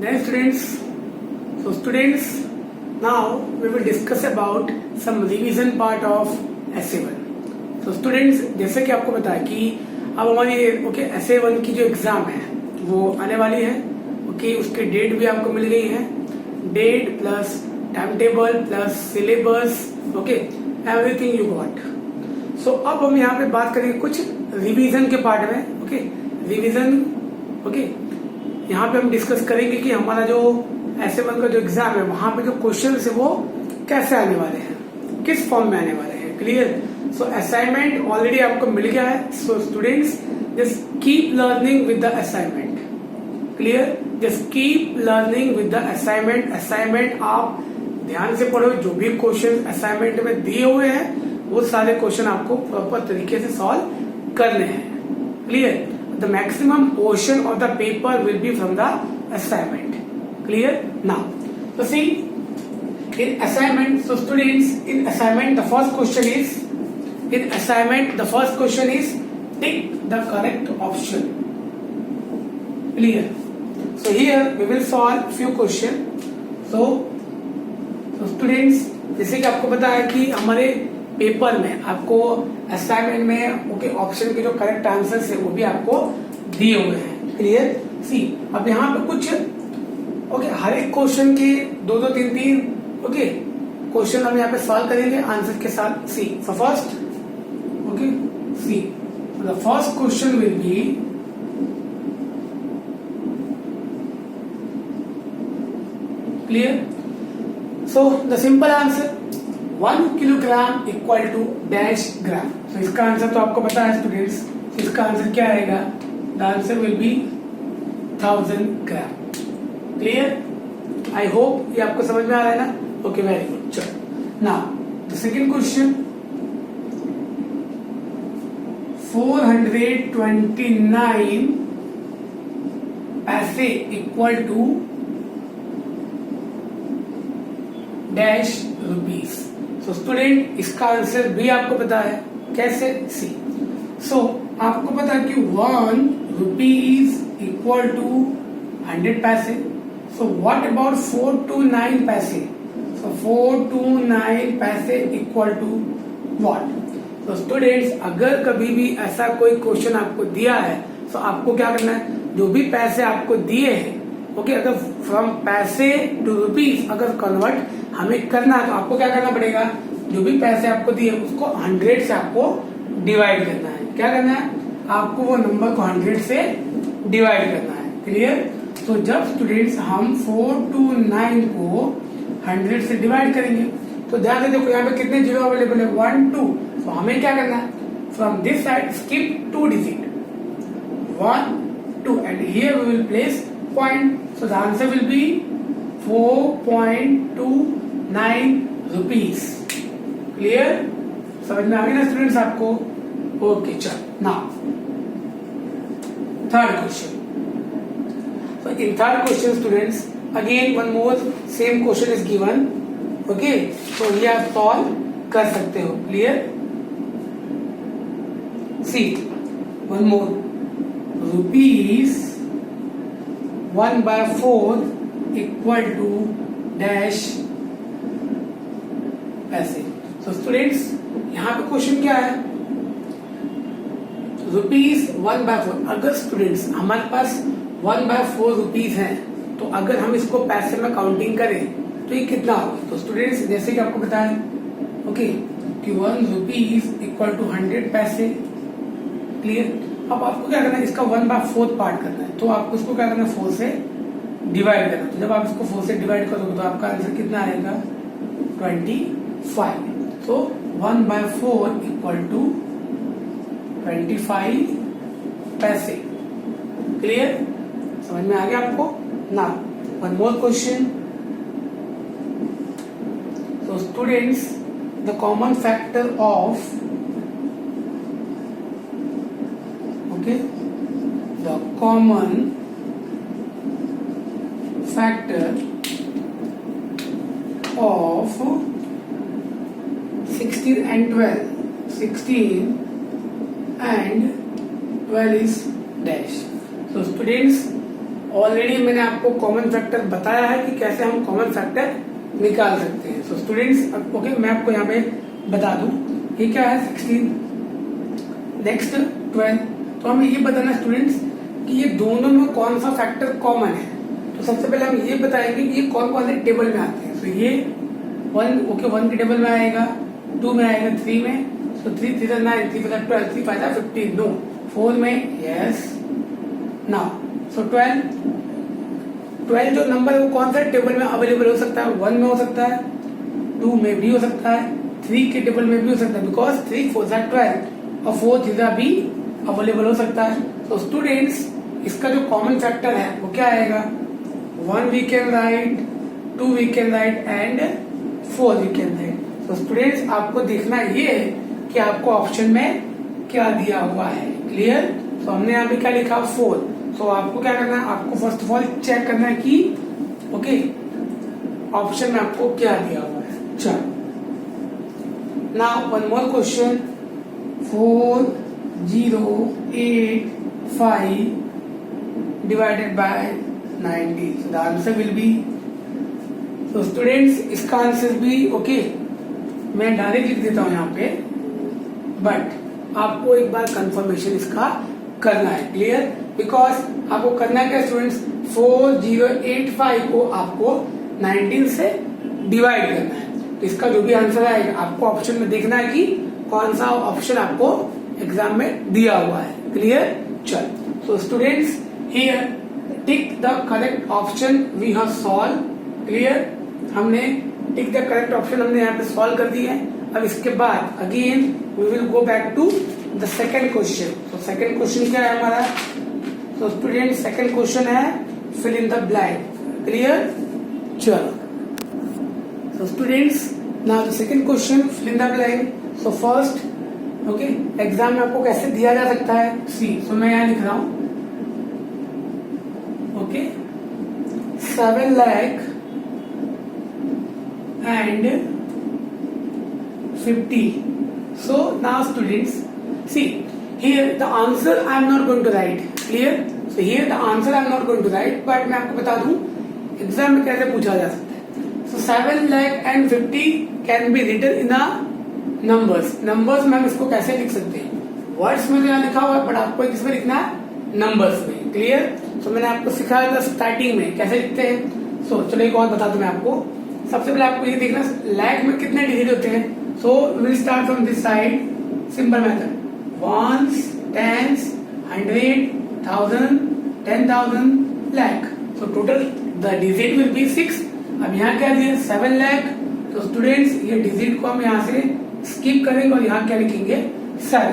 Then students, now we will discuss about some revision part of SA1. So students, जैसे कि आपको पता है कि अब हमारी SA1 की जो एग्जाम है वो आने वाली है. उसकी डेट भी आपको मिल गई है. Date plus time table plus syllabus, everything you got. So अब हम यहाँ पे बात करेंगे कुछ रिवीजन के पार्ट में. रिवीजन यहाँ पे हम डिस्कस करेंगे कि हमारा जो SA1 का जो एग्जाम है वहां पे जो क्वेश्चन है वो कैसे आने वाले हैं, किस फॉर्म में आने वाले हैं. क्लियर. सो असाइनमेंट ऑलरेडी आपको मिल गया है. So students, just keep learning with the assignment. Clear. Just keep learning with the assignment. Assignment आप ध्यान से पढ़ो. जो भी क्वेश्चन असाइनमेंट में दिए हुए हैं वो सारे क्वेश्चन आपको प्रॉपर तरीके से सॉल्व करने हैं. Clear. The maximum portion of the paper will be from the assignment. Clear? Now, so see, in assignment, so students, in assignment, the first question is tick the correct option. Clear? So here we will solve few questions. So students, जैसे कि आपको पता है कि हमारे paper में आपको assignment में ऑप्शन के जो करेक्ट आंसर्स है वो भी आपको दिए हुए हैं. क्लियर. सी, अब यहाँ पे कुछ हर एक क्वेश्चन के दो तीन क्वेश्चन हम यहाँ पे सॉल्व करेंगे आंसर के साथ. See, first see, the first question will be clear. So the simple answer 1 kilogram equal to dash gram. तो इसका आंसर तो आपको पता है स्टूडेंट्स. इसका आंसर क्या आएगा? The answer will B 1000 gram. Clear. I hope ये आपको समझ में आ रहा है ना. Okay, very good. चलो, नाउ द सेकंड क्वेश्चन. 429 पैसे इक्वल टू डैश रुपीस. तो स्टूडेंट, इसका आंसर भी आपको पता है. कैसे? सी, सो आपको पता है कि 1 रुपीज इक्वल टू 100 पैसे. सो व्हाट अबाउट 429 पैसे? सो 429 पैसे इक्वल टू व्हाट? तो स्टूडेंट्स, अगर कभी भी ऐसा कोई क्वेश्चन आपको दिया है तो आपको क्या करना है, जो भी पैसे आपको दिए हैं अगर फ्रॉम पैसे टू रुपीज अगर कन्वर्ट हमें करना है तो आपको क्या करना पड़ेगा, जो भी पैसे आपको दिए उसको 100 से आपको डिवाइड करना है. क्या करना है? आपको वो नंबर को 100 से डिवाइड करना है. क्लियर. तो जब स्टूडेंट्स हम 429 को 100 से डिवाइड करेंगे तो ध्यान से देखो यहाँ पे कितने जीरो अवेलेबल है, 1 2. तो हमें क्या करना है, from this side skip 2 digit, 1 2 and here we will place point. So the answer will be 4.29 rupees. Clear? समझ में आ गया ना स्टूडेंट्स आपको? ओके, चल. Now third question. So in third question students, again one more same question is given. Okay, so ये आप solve कर सकते हो. Clear. See, one more. Rupees 1/4 equal to dash पैसे. तो स्टूडेंट्स, यहाँ पे क्वेश्चन क्या है, रुपीज 1/4. अगर स्टूडेंट्स हमारे पास 1/4 रुपीज है तो अगर हम इसको पैसे में काउंटिंग करें तो ये कितना होगा? तो स्टूडेंट्स, जैसे कि आपको पता है कि 1 रुपीज इक्वल टू 100 पैसे. क्लियर. अब आपको क्या करना है, इसका 1/4 पार्ट करना है. तो आपको इसको क्या करना है, 4 से डिवाइड करना. तो जब आप इसको 4 से डिवाइड करोगे तो आपका आंसर कितना आएगा, 25. तो 1/4 इक्वल टू 25 पैसे. क्लियर. समझ में आ गया आपको ना. One more question. तो students, the common factor of the common factor of 16 and 12. 16 and 12 is dash. So students, already मैंने आपको कॉमन फैक्टर बताया है कि कैसे हम कॉमन फैक्टर निकाल सकते हैं। सो स्टूडेंट्स ओके, मैं आपको यहाँ पे बता दूं ये क्या है 16, नेक्स्ट 12। तो हमें ये बताना स्टूडेंट्स कि ये दोनों में कौन सा फैक्टर कॉमन है। तो सबसे पहले हम ये बताएंगे कि ये कौन कौन से टेबल में आते हैं। तो ये 1 ओके 1 के टेबल में आएगा, 2 में आएगा, 3 में, सो 3 3 9, 3 5 12, 3 5 15, नो, 4 में यस, नाउ सो 12 जो नंबर है वो कौन सा टेबल में अवेलेबल हो सकता है, 1 में हो सकता है, 2 में भी हो सकता है, 3 के टेबल में भी हो सकता है, बिकॉज 3 4 12 और 4 3 भी अवेलेबल हो सकता है। तो स्टूडेंट्स इसका जो कॉमन फैक्टर है वो क्या आएगा, 1 we can write, 2 we can write and 4 we can write. तो स्टूडेंट्स आपको देखना ये है कि आपको ऑप्शन में क्या दिया हुआ है, क्लियर। तो हमने यहाँ पे क्या लिखा 4, तो आपको क्या करना है, आपको फर्स्ट ऑफ ऑल चेक करना है कि ओके ऑप्शन में आपको क्या दिया हुआ है। चलो now one more question, 4 0 8 5 divided by 90, so the answer will be, so students इसका आंसर भी ओके मैं डायरेक्ट लिख देता हूं यहाँ पे, बट आपको एक बार कंफर्मेशन इसका करना है, क्लियर। बिकॉज आपको करना है क्या स्टूडेंट्स, 4085 को आपको 19 से डिवाइड करना है। तो इसका जो भी आंसर आएगा आपको ऑप्शन में देखना है कि कौन सा ऑप्शन आपको एग्जाम में दिया हुआ है, क्लियर। चल so students here tick the correct option we have solve, clear. हमने टिक द करेक्ट ऑप्शन हमने यहाँ पे सॉल्व कर दिया है। अब इसके बाद again we will go back to the second question. तो सेकेंड क्वेश्चन क्या है हमारा, तो स्टूडेंट सेकेंड क्वेश्चन है fill in the blank, clear. चलो so students now the second question fill in the blank. so first okay exam में आपको कैसे दिया जा सकता है, सी सो मैं यहाँ लिख रहा हूं okay 7 lakh and 50. So now students see here the answer I am not going to write, clear. So here the answer I am not going to write, but मैं आपको बता दूं एग्जाम में कैसे पूछा जा सकता है। So 7 lakh and 50 can be written in a numbers में हम इसको कैसे लिख सकते हैं, वर्ड्स में तो यहाँ लिखा हुआ है बट आपको किसमें लिखना है, नंबर्स में, क्लियर। तो मैंने आपको सिखाया था स्टार्टिंग में कैसे लिखते हैं। सो चलो एक और बता दूं मैं आपको, सबसे पहले आपको ये देखना लैख में कितने डिजिट होते हैं। So will start from this side, simple method, ones, tens, 100, 1000, 10,000, lakh. So total the digit will be 6। अब यहाँ क्या दिया 7 लाख, तो स्टूडेंट्स ये डिजिट को हम यहाँ से स्किप करेंगे और यहाँ क्या लिखेंगे 7।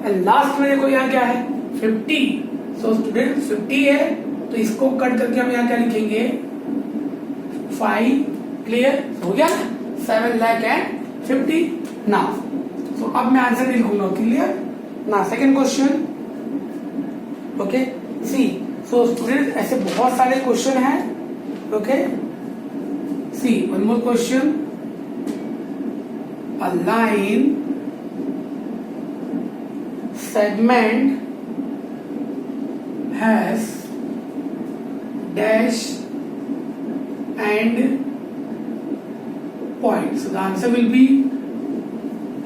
एंड लास्ट में देखो यहाँ क्या है 50। सो स्टूडेंट 50 है तो इसको कट करके हम यहाँ क्या लिखेंगे 5, क्लियर हो गया 7 लाख एंड 50 ना। सो अब मैं आंसर नहीं लिखूंगा, क्लियर ना। Second question okay see. So student ऐसे बहुत सारे क्वेश्चन हैं, okay see one more question, a line segment has dash and point. So the answer will be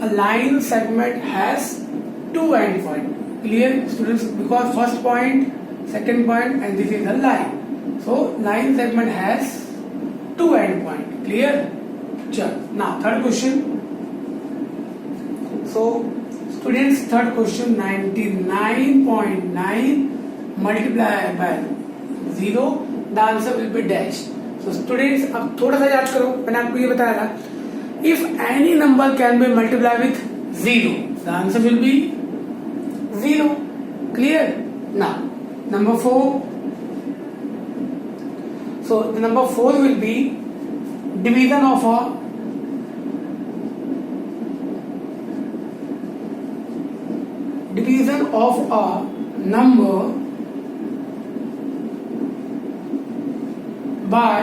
a line segment has 2 end point, clear students, because first point, second point and this is a line. So line segment has 2 end point, clear. Now third question. So students third question, 99.9 multiplied by 0, the answer will be dash. So students अब थोड़ा सा याद करो, मैंने आपको ये बताया था if any number can be multiplied with 0 the answer will be 0, clear. Now number 4. So the number 4 will be division of a number by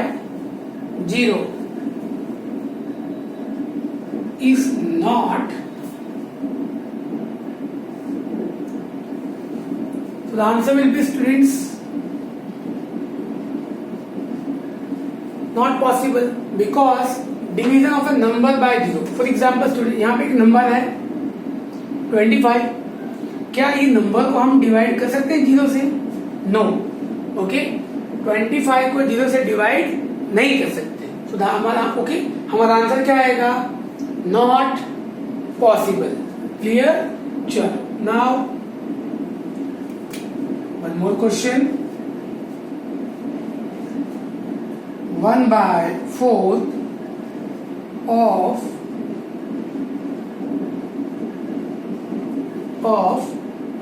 0 is not, so the answer will be students not possible because division of a number by zero. For example student, यहाँ पे एक number है 25. क्या ये number को हम divide कर सकते हैं जीरो से? नो. ओके, 25 को जीरो से डिवाइड नहीं कर सकते. तो हमारा ओके, हमारा आंसर क्या आएगा? Not possible. क्लियर? चलो, now one more question. 1/4 of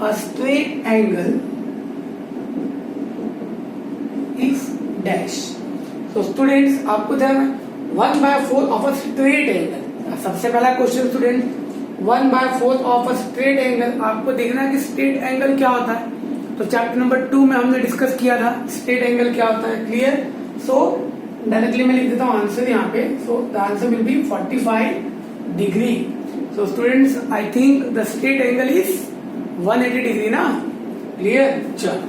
a straight angle is dash. So students, आपको ध्यान 1/4 of a straight angle. सबसे पहला question student, 1/4 of a straight angle. आपको देखना है कि स्ट्रेट एंगल क्या होता है. तो चैप्टर नंबर 2 में हमने डिस्कस किया था स्ट्रेट एंगल क्या होता है. क्लियर? सो डायरेक्टली मैं लिख देता हूँ आंसर यहाँ पे. सो the answer will be 45 degree. So students, I think the straight angle is 180 degree ना. क्लियर? चलो,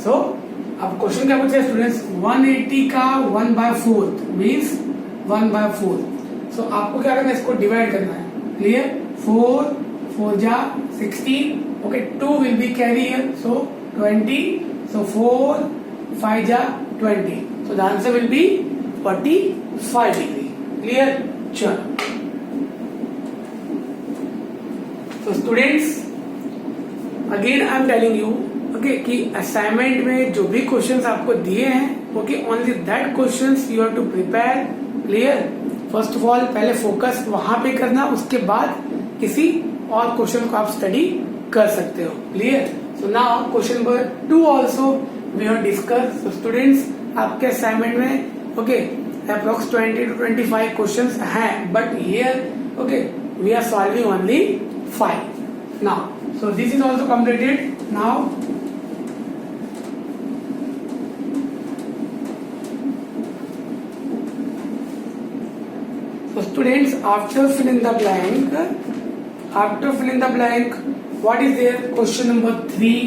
सो अब क्वेश्चन क्या पूछा है स्टूडेंट्स? 180 का 1/4 मीन्स 1/4. सो आपको क्या करना है? इसको डिवाइड करना है. क्लियर? 4 जा 16. Okay, 2 will be carry here, so 20. So 4 5 जा 20. So the answer will be 45 degree. Clear? चलो, तो students again I am telling you okay कि असाइनमेंट में जो भी क्वेश्चंस आपको दिए हैं okay, only that questions you have to prepare. Clear? First of all पहले फोकस वहां पे करना, उसके बाद किसी और क्वेश्चन को आप स्टडी कर सकते हो. Clear? So now question number 2 also we have discuss. So students, आपके असाइनमेंट में ओके अप्रोक्स 20 to 25 क्वेश्चंस हैं, but here okay we are solving only 5 now. So this is also completed. Now so students, after filling the blank, what is there? Question number 3.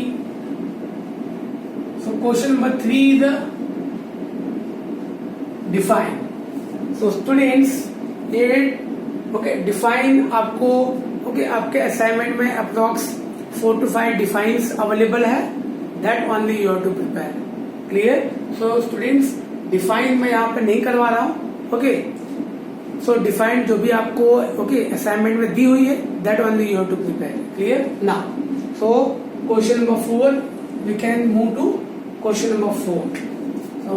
So question number 3 is define. So students, ये okay define आपको okay आपके assignment में approx 4 to 5 defines available है. That only you have to prepare. Clear? So students, define मैं यहाँ पे नहीं करवा रहा हूँ. ओके, सो डिफाइंड जो भी आपको ओके असाइनमेंट में दी हुई है that only you have to prepare. Clear? Now so question number 4 we can move to question number 4. So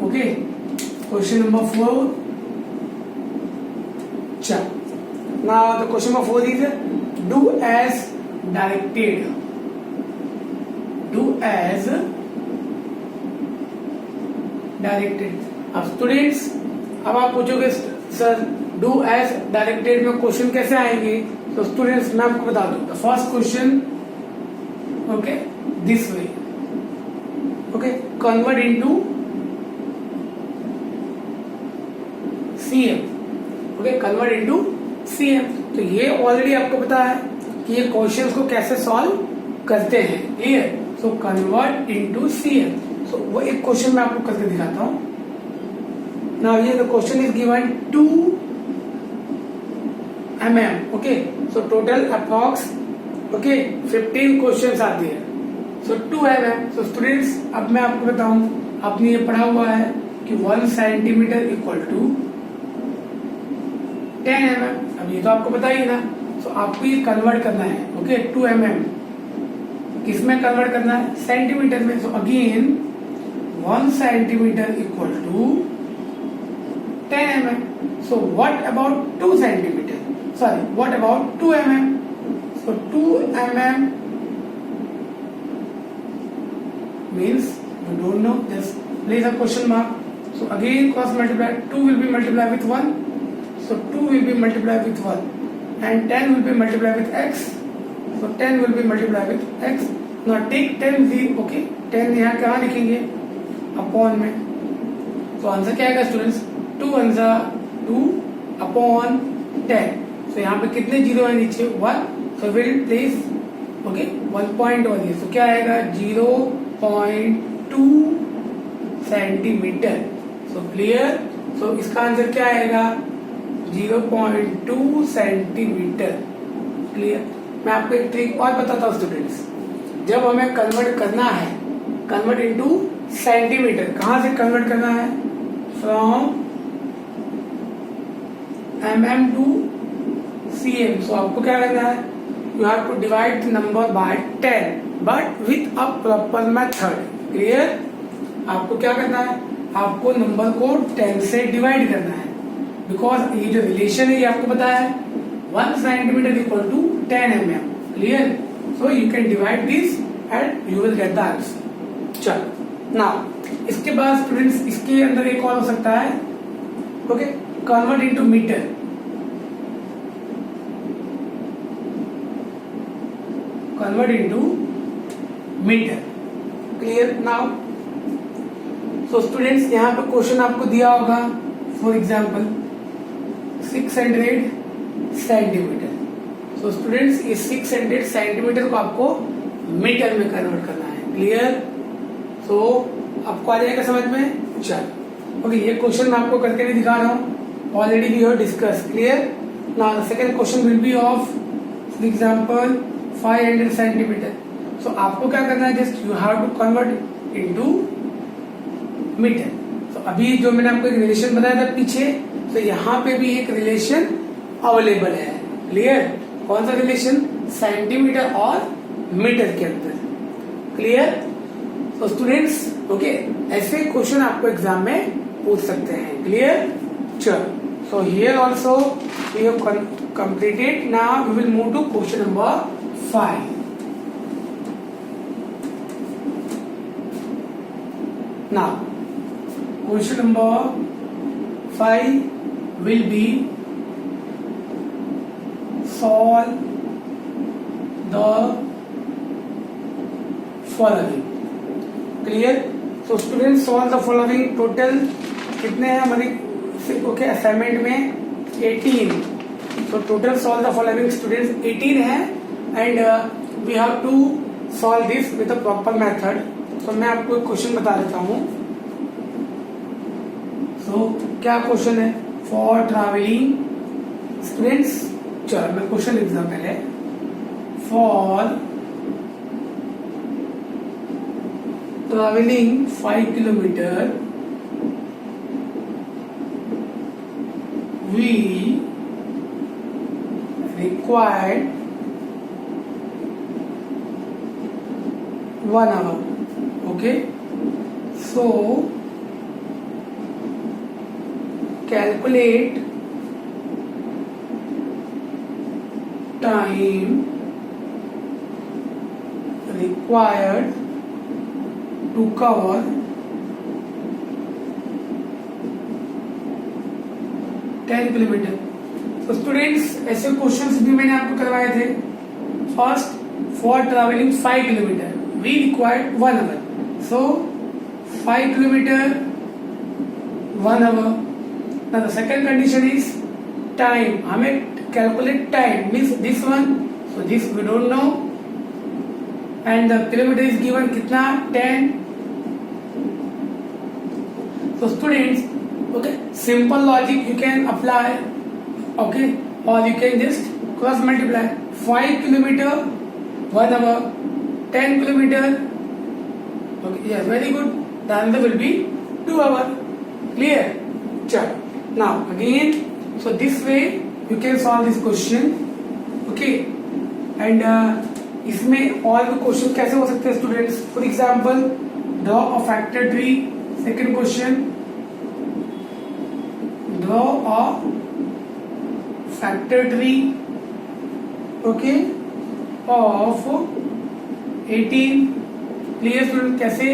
okay, question number 4. चल, now the question number 4 is do as directed. Do as directed. अब students, अब आप पूछोगे sir do as directed में question कैसे आएंगे? तो students मैं आपको बता दूं. The first question okay this way. Okay, convert into CM. Okay, convert into CM. तो ये ऑलरेडी आपको पता है कि ये क्वेश्चंस को कैसे सॉल्व करते हैं. Clear? So convert into CM. So वो एक क्वेश्चन मैं आपको करके दिखाता हूं. Now here the question is given 2 mm. Okay, so total approx okay 15 questions are there. So 2 mm. So students, अब मैं आपको बताऊं, आपने ये पढ़ा हुआ है कि 1 सेंटीमीटर इक्वल टू 10 mm. अब ये तो आपको पता ही ना. So आपको ये कन्वर्ट करना है. ओके, 2 mm किसमें कन्वर्ट करना है? सेंटीमीटर में. So again 1 centimetre equal to 10 mm. So what about 2 centimeter? Sorry, what about 2 mm? So 2 mm means you don't know. Just place a question mark. So again cross multiply. 2 will be multiplied with 1. So 2 will be multiplied with 1, and 10 will be multiplied with x. So 10 will be multiplied with x. Now take 10 the okay 10 यहाँ कहाँ लिखेंगे? Upon में. तो answer क्या आएगा students? 2 1 2 upon 10. तो यहाँ पे कितने जीरो है नीचे? 1. So will place okay 1 point और ये. तो क्या आएगा? 0.2 सेंटीमीटर. So clear? सो इसका आंसर क्या आएगा 0.2 सेंटीमीटर। क्लियर। मैं आपको एक ट्रिक और बताता हूँ स्टूडेंट्स, जब हमें कन्वर्ट करना है, कन्वर्ट इनटू सेंटीमीटर, कहां से कन्वर्ट करना है, from mm to cm। So आपको क्या करना है, you have to divide the number by 10 but with a proper method. Clear. आपको क्या करना है, आपको नंबर को 10 से डिवाइड करना है, बिकॉज ये जो रिलेशन है ये आपको पता है 1 centimetre equal to 10 mm। Clear. So you can divide this and you will get the answer. चलो नाउ इसके बाद स्टूडेंट्स इसके अंदर एक और हो सकता है, okay, convert into metre. Convert into metre. Clear. Now so students यहाँ पे क्वेश्चन आपको दिया होगा, for example 600 centimetre. So students ये 600 सेंटीमीटर को आपको मीटर में कन्वर्ट करना है। क्लियर। सो आपको आ जाएगा समझ में। चल ओके, ये क्वेश्चन मैं आपको करके नहीं दिखा रहा हूँ, already we have discuss. Clear. Now the second question will be of for example 500 centimetre. सो आपको क्या करना है, just you have to convert into metre. तो अभी जो मैंने आपको एक रिलेशन बताया था पीछे, तो यहाँ पे भी एक रिलेशन अवेलेबल है। क्लियर। कौन सा रिलेशन, सेंटीमीटर और मीटर के अंदर। क्लियर। तो स्टूडेंट्स ओके, ऐसे क्वेश्चन आपको एग्जाम में पूछ सकते हैं। क्लियर। चलो so here also we have completed. Now we will move to question number 5। नाउ question number 5 will be solve the following। क्लियर। तो student solve the following total कितने हैं हमारे ओके असाइनमेंट में 18। तो total solve the following students 18 है and we have to solve this with a proper method। तो मैं आपको एक क्वेश्चन बता देता हूँ। तो क्या क्वेश्चन है, फॉर ट्रैवलिंग स्टूडेंट्स, चलो मैं क्वेश्चन लिखता हूं पहले। For travelling 5 kilometre we required 1 hour। Okay. So calculate time required to cover 10 kilometre. तो स्टूडेंट्स ऐसे क्वेश्चंस भी मैंने आपको करवाए थे। First, for travelling 5 kilometre we required 1 hour। So 5 kilometre 1 hour। Now the second condition is time। हमें calculate time means this one, so this we don't know, and the kilometer is given कितना 10। So students, okay, simple logic you can apply, okay, or you can just cross multiply 5 kilometer 1 hour, 10 kilometer, okay, yeah, very good, the answer will be 2 hour। Clear। चलो now again, so this way you can solve this question, okay, and इसमें और भी question कैसे हो सकते हैं students, for example draw a factor tree. Second question, draw a factor tree, okay, of 18। Clear student, कैसे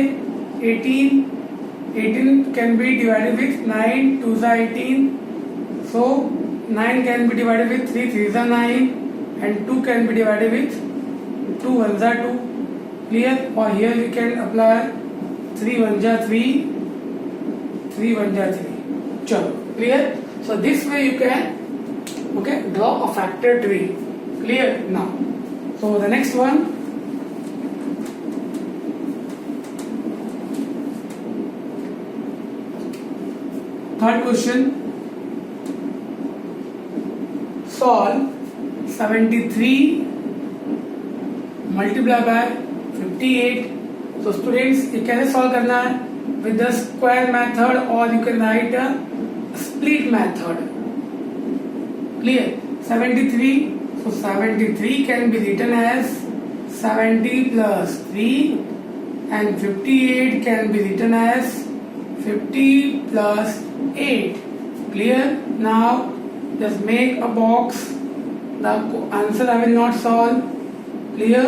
18 can be divided with 9 2s are 18, so 9 can be divided with 3 3s are 9, and 2 can be divided with 2 1s are 2। Clear। or here we can apply 3 1s are 3, 3 1s are 3। चलो clear। so this way you can okay draw a factor tree। Clear। now so the next one, third question, solve 73 multiply by 58। तो students ये कैसे solve करना है, with the square method और you can write a split method. Clear? 73, so 73 can be written as 70 plus 3 and 58 can be written as 50 plus 8. Clear? Now just make a box. The answer I will not solve. Clear?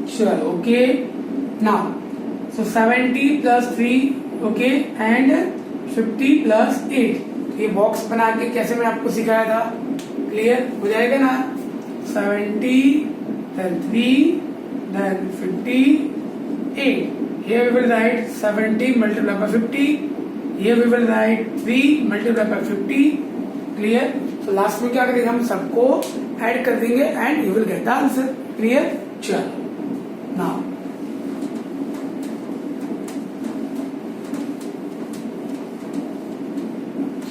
Sure. Okay. Now, so 70 plus 3, okay, and 50 plus 8. ये box बना के कैसे मैं आपको सिखाया था, clear हो जाएगा ना। 70 then 3 then 58. Here we will write 70 multiplied by 50. Here we will write 3 multiplied by 50. Clear? तो लास्ट में क्या करेंगे, हम सबको ऐड कर देंगे and you will get the answer. Clear? चलो now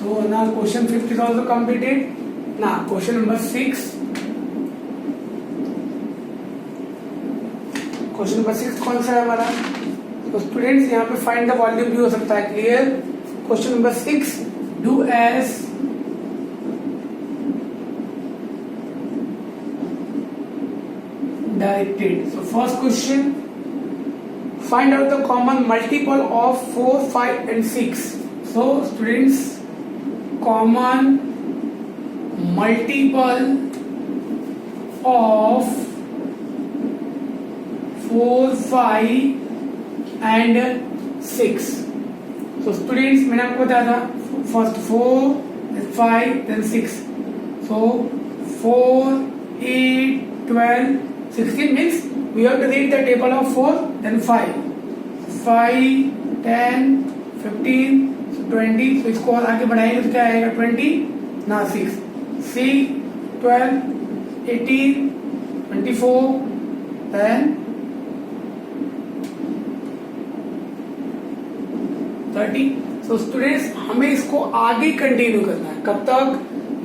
so now question 5 is also completed. Now question number 6. Question number 6 कौन सा है हमारा, तो स्टूडेंट्स यहाँ पे फाइंड द वॉल्यूम भी हो सकता है। Clear? Question number 6, do as directed. So first question, find out the common multiple of 4, 5 and 6. So students, common multiple of 4, 5 and 6. So students, मैंने आपको बताया था first 4 then 5 then 6. So 4, 8, 12, 16 means we have to read the table of 4 then 5, 10, 15, 20. तो इसको और आगे बढ़ाएंगे तो क्या आएगा 20 ना 6, 12, 18, 24 then 30. तो स्टूडेंट्स हमें इसको आगे कंटिन्यू करना है, कब तक,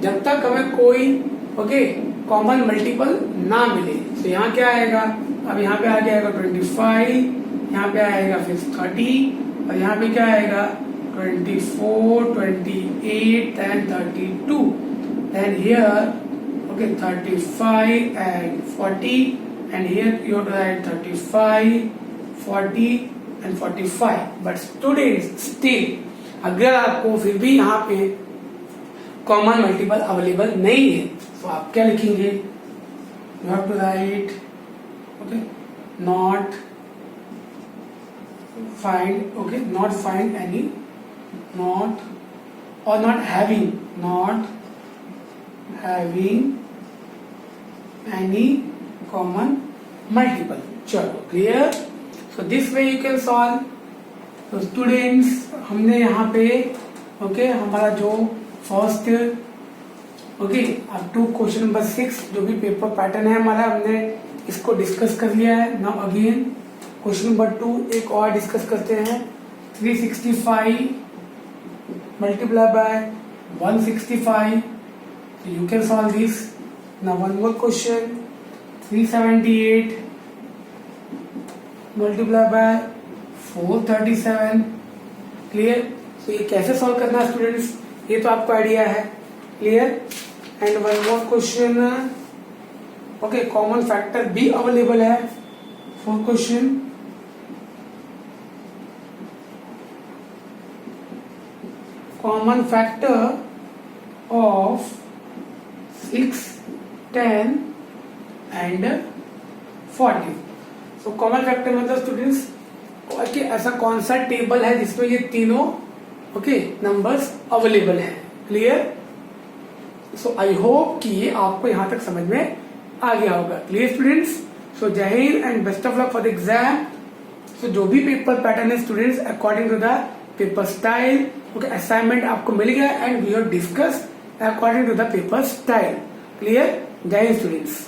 जब तक हमें कोई कॉमन मल्टीपल ना मिले। तो यहाँ क्या आएगा, अब यहाँ पे आ जाएगा 25, यहाँ पे आएगा फिर 30 और यहाँ पे क्या आएगा 24, 28 and 32. Then here, okay, 35 and 40 and here you have to write 35, 40 and 45. But students still अगर आपको फिर भी यहाँ पे कॉमन मल्टीपल अवेलेबल नहीं है तो आप क्या लिखेंगे, you have to write okay not find, okay not find any, not और not having any common multiple. चलो clear? So this way you can solve. तो स्टूडेंट्स हमने यहाँ पे ओके हमारा जो फर्स्ट ओके अब टू क्वेश्चन नंबर 6 जो भी पेपर पैटर्न है हमारा हमने इसको डिस्कस कर लिया है। नाउ अगेन क्वेश्चन नंबर 2 एक और डिस्कस करते हैं। 365 multiply by 165, so you can solve this. Now one more question, 378 multiply by 437। Clear? तो ये कैसे सॉल्व करना है स्टूडेंट्स, ये तो आपको आइडिया है। Clear? And one more question, okay common factor भी अवेलेबल है। 4 question, common factor of 6, 10 and 40। तो कॉमन फैक्टर मतलब स्टूडेंट्स ओके ऐसा कौन सा टेबल है जिसमें ये तीनों ओके नंबर्स अवेलेबल है। क्लियर? सो आई होप कि ये आपको यहां तक समझ में आ गया होगा। Clear students? सो जय हिंद and best of luck for the exam. So जो भी पेपर पैटर्न है students according to the paper style okay assignment आपको मिल गया and we have discuss according to the paper style. Clear? जय हिंद स्टूडेंट्स।